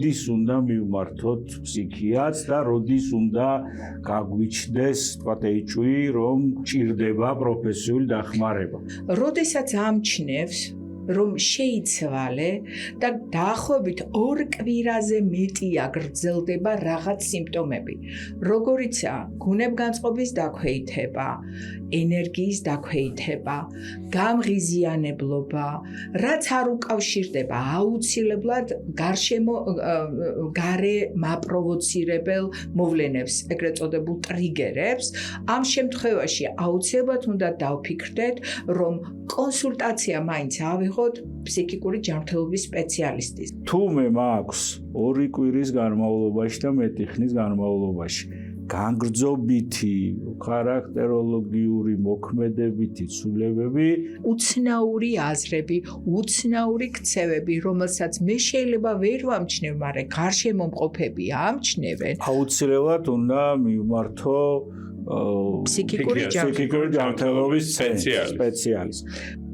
როდის უნდა მივმართოთ ფსიქიატრს და როდის უნდა გაგვიჩნდეს თქვათ ეჭვი რომ ჭირდება პროფესიული დახმარება. როდესაც ამჩნევს რომ შეიცვალე და დაახლოებით 2 კვირაზე მეტია გრძელდება რაღაც სიმპტომები. როგორიცაა გუნებგანწყობის დაქვეითება, ენერგიის დაქვეითება, გამღიზიანებლობა, რაც არ უკავშირდება აუცილებლად გარე მაპროვოცირებელ მოვლენებს, ეგრეთ წოდებულ ტრიგერებს. ამ შემთხვევაში აუცილებლად უნდა დავფიქრდეთ, რომ კონსულტაცია მაინც ავიღოთ ფსიქიკური ჯანმრთელობის სპეციალისტის. თუ მე მაქვს 2 კვირის განმავლობაში და მეტი ხნის განმავლობაში განგრძობითი ხარაქტეროლოგიური მოქმედებითი ცვლილებები, უცნაური აზრები, უცნაური ქცევები, რომელსაც მე შეიძლება ვერ ვამჩნევ, მაგრამ გარშემო მყოფები ამჩნევენ, აუცილებლად უნდა მივმართო ფსიქიკური ჯანმრთელობის სპეციალისტს.